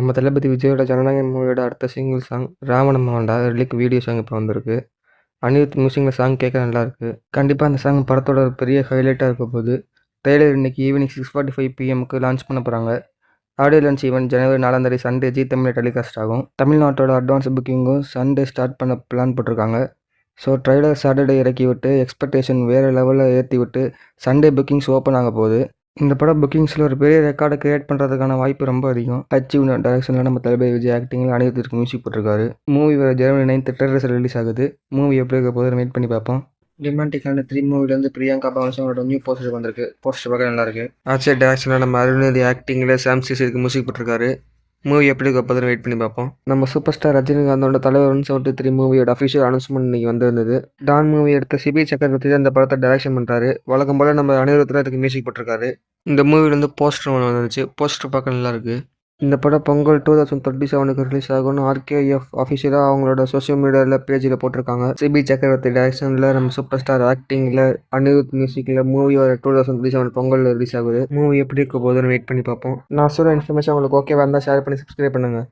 நம்ம தளபதி விஜயோட ஜனநாயகன் மூவியோட அடுத்த சிங்கிள் சாங் ராவண மகன்டா ரிலீக் வீடியோ சாங் இப்போ வந்திருக்கு. அனிருத் மியூசிக்கில் சாங் கேட்க நல்லாயிருக்கு. கண்டிப்பாக அந்த சாங் படத்தோட ஒரு பெரிய ஹைலைட்டாக இருக்க போகுது. ட்ரெய்லர் இன்னைக்கு ஈவினிங் 6:45 PM லான்ச் பண்ண போகிறாங்க. ஆடியோ லான்ச் ஈவெண்ட் ஜனவரி 4 சண்டே ஜி தமிழில் டெலிகாஸ்ட் ஆகும். தமிழ்நாட்டோட அட்வான்ஸ் புக்கிங்கும் சண்டே ஸ்டார்ட் பண்ண பிளான் போட்டிருக்காங்க. ஸோ ட்ரெய்லர் சாட்டர்டே இறக்கி விட்டு எக்ஸ்பெக்டேஷன் வேறு லெவலில் ஏற்றி விட்டு சண்டே புக்கிங்ஸ் ஓப்பன் ஆக போகுது. இந்த படம் புக்கிங்ஸில் ஒரு பெரிய ரெக்கார்டை கிரியேட் பண்ணுறதுக்கான வாய்ப்பு ரொம்ப அதிகம். அச்சீவ் டைரக்ஷனில் நம்ம தளபதி விஜய் ஆக்டிங்கில் அனிருத்திற்கு மியூசிக் போட்டிருக்காரு. மூவி வர ஜனவரி 9 ட்ரெய்லர் ரிலீஸ் ஆகுது. மூவி எப்படி இருக்க போது வெயிட் பண்ணி பார்ப்போம். டிமாண்டிக்கான 3 மூவிலேருந்து பிரியங்கா பவன்ஸோட நியூ போஸ்டர் வந்திருக்கு. போஸ்டர் பார்க்க நல்லா இருக்கு. ஆச்சர் டைரக்ஷனில் நம்ம அருள்நிதி ஆக்டிங்கில் சாம் சிசிற்கு மியூசிக் போட்டிருக்காரு. மூவி எப்படி இருக்க போதுன்னு வெயிட் பண்ணி பார்ப்போம். நம்ம சூப்பர் ஸ்டார் ரஜினிகாந்தோட தலைவர் 173 மூவியோட அஃபிஷியல் அனௌன்ஸ்மெண்ட் இன்னைக்கு வந்திருந்தது. டான் மூவி எடுத்த சிபி சக்கரவர்த்தி தான் இந்த படத்தை டைரக்ஷன் பண்ணுறாரு. வழக்கம் போல் நம்ம அனிருத்தில் இதுக்கு மியூசிக் போட்டிருக்காரு. இந்த மூவிலேருந்து போஸ்டர் ஒன்று வந்துருச்சு. போஸ்டர் பார்க்க நல்லா இருக்கு. இந்த படம் பொங்கல் 2037 ரிலீஸ் ஆகும்னு RKF அஃபிஷியலாக அவங்களோட சோஷியல் மீடியாவில் பேஜில் போட்டிருக்காங்க. சிபி சக்கரவர்த்தி டைரக்ஷனில் நம்ம சூப்பர் ஸ்டார் ஆக்டிங்கில் அனிருத் மியூசிக்கில் மூவி வர 2037 பொங்கல் ரிலீஸ் ஆகுது. மூவி எப்படி இருக்க போதுன்னு வெயிட் பண்ணி பார்ப்போம். நான் சொல்கிற இன்ஃபர்மேஷன் உங்களுக்கு ஓகேவா இருந்தால் ஷேர் பண்ணி சப்ஸ்கிரைப் பண்ணுங்கள்.